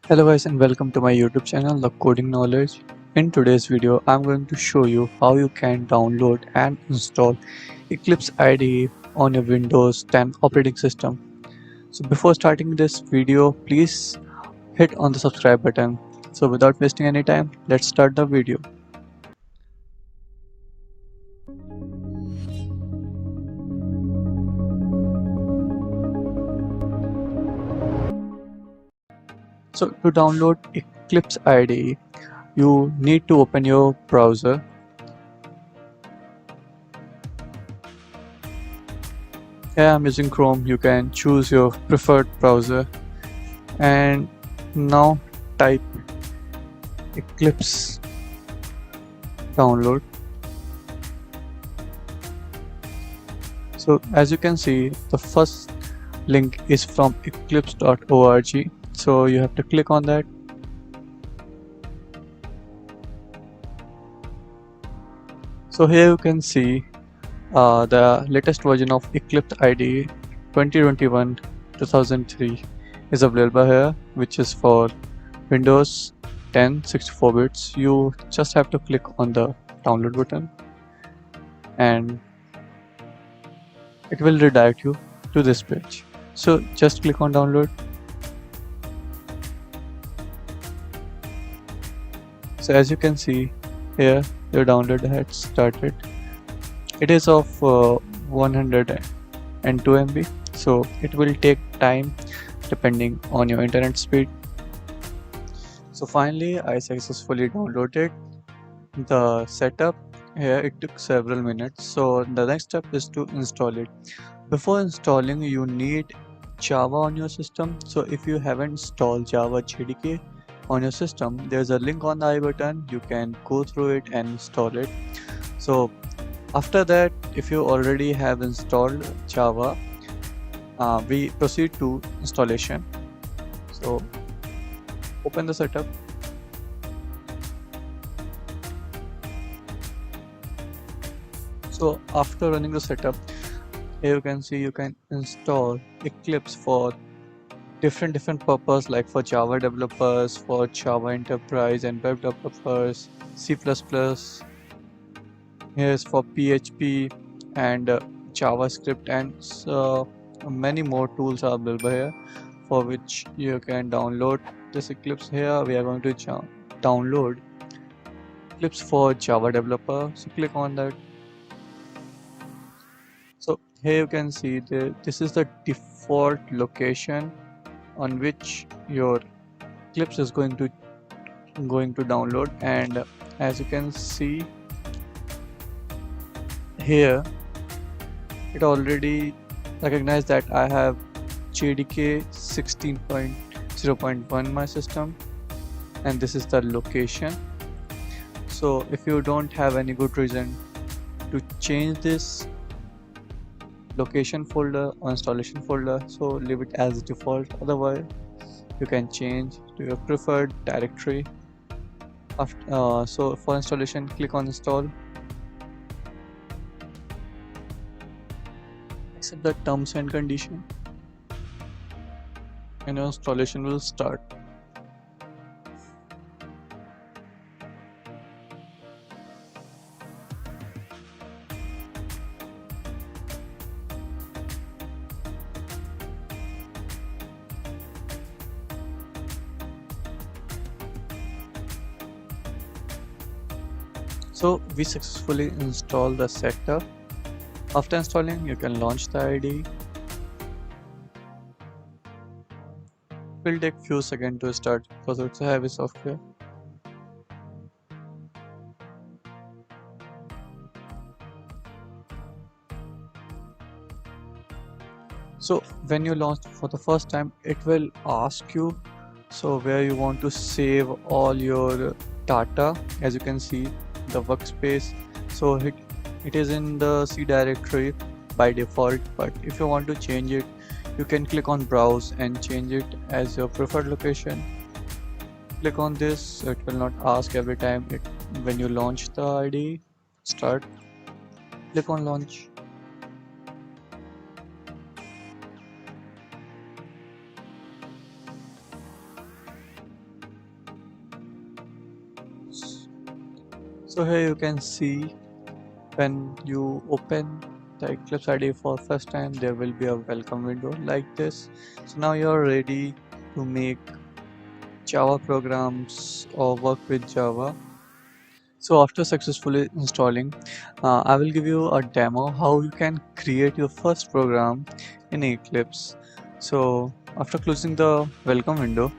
Hello guys and welcome to my YouTube channel The Coding Knowledge. In today's video I'm going to show you how you can download and install Eclipse IDE on your Windows 10 operating system. So before starting this video, please hit on the subscribe button. So without wasting any time, let's start the video. So to download Eclipse IDE, you need to open your browser. Here I'm using Chrome. You can choose your preferred browser and now type Eclipse download. So as you can see, the first link is from eclipse.org. So you have to click on that. So here you can see the latest version of Eclipse IDE 2021-2003 is available here, which is for Windows 10 64 bits. You just have to click on the download button and it will redirect you to this page. So just click on download. So as you can see here, your download had started. It is of 102 MB, so it will take time depending on your internet speed. So finally I successfully downloaded the setup. Here it took several minutes. So the next step is to install it. Before installing, you need Java on your system. So if you haven't installed Java JDK on your system, there's a link on the I button. You can go through it and install it. So after that, if you already have installed Java, we proceed to installation. So open the setup. So after running the setup, here you can see you can install Eclipse for different purpose, like for Java developers, for Java enterprise and web developers, C++. Here's for PHP and JavaScript, and many more tools are available here for which you can download this Eclipse. Here we are going to download Eclipse for Java developer. So click on that. So here you can see this is the default location on which your Eclipse is going to download, and as you can see here, it already recognized that I have JDK 16.0.1 my system, and this is the location. So if you don't have any good reason to change this location folder or installation folder, so leave it as default. Otherwise you can change to your preferred directory. So for installation, click on install, accept the terms and condition, and your installation will start. So we successfully installed the setup. After installing, you can launch the IDE. It will take few seconds to start because it's a heavy software. So when you launch for the first time, it will ask you so where you want to save all your data. As you can see, the workspace, so it is in the C directory by default, but if you want to change it, you can click on browse and change it as your preferred location. Click on this, so it will not ask every time when you launch the IDE. Start, click on launch. So here you can see when you open the Eclipse IDE for first time, there will be a welcome window like this. So now you're ready to make Java programs or work with Java. So after successfully installing, I will give you a demo how you can create your first program in Eclipse. So after closing the welcome window,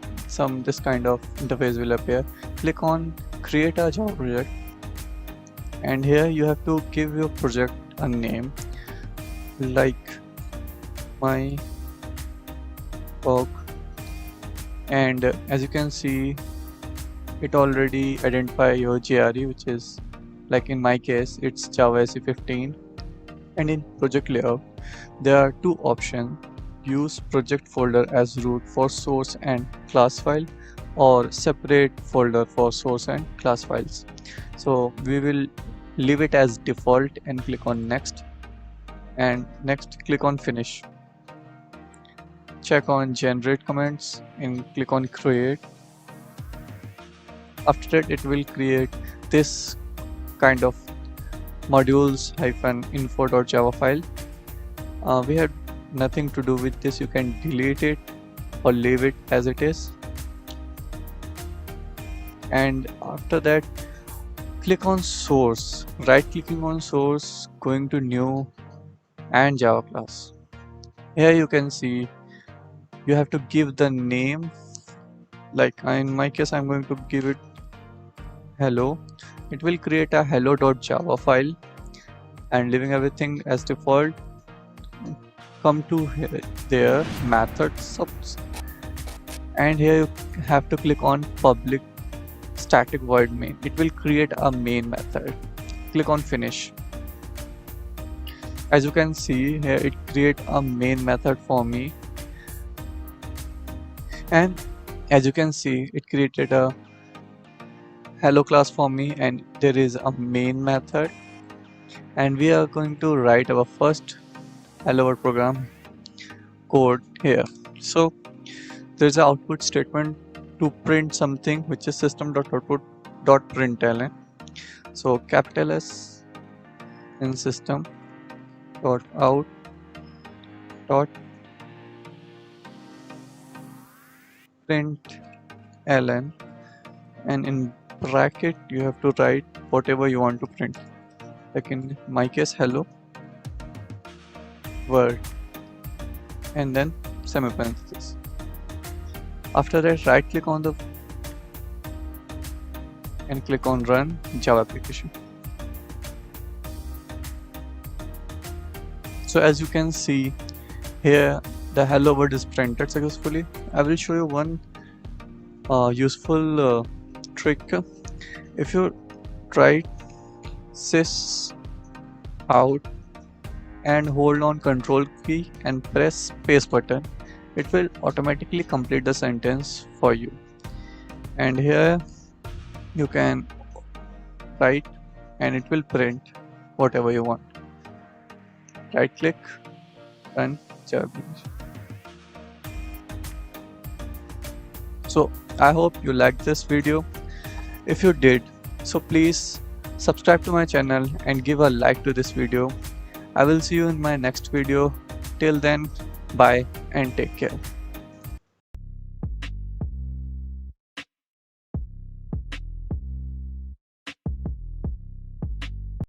this kind of interface will appear. Click on create a Java project, and here you have to give your project a name like my work. And as you can see, it already identify your JRE, which is, like in my case, it's Java SE 15. And in project layout, there are two options: use project folder as root for source and class file, or separate folder for source and class files. So we will leave it as default and click on next, and next click on finish. Check on generate comments and click on create. After that, it will create this kind of modules-info.java file. We had nothing to do with this. You can delete it or leave it as it is. And after that, click on source. Right clicking on source, going to new and Java class. Here you can see you have to give the name. Like in my case, I'm going to give it hello. It will create a hello.java file, and leaving everything as default. Come to here, there method subs, and here you have to click on public static void main. It will create a main method. Click on finish. As you can see here, it create a main method for me, and as you can see, it created a hello class for me, and there is a main method, and we are going to write our first hello world program code here. So there's an output statement to print something, which is system.output.println. So capital S in system.out.println, and in bracket you have to write whatever you want to print, like in my case hello world, and then semiparenthesis. After that, right click on the and click on run Java application. So as you can see here, the hello world is printed successfully. I will show you one useful trick. If you write sys out and hold on control key and press space button, it will automatically complete the sentence for you. And here you can write and it will print whatever you want. Right click, run Java application. So I hope you liked this video. If you did, so please subscribe to my channel and give a like to this video. I will see you in my next video. Till then, bye and take care.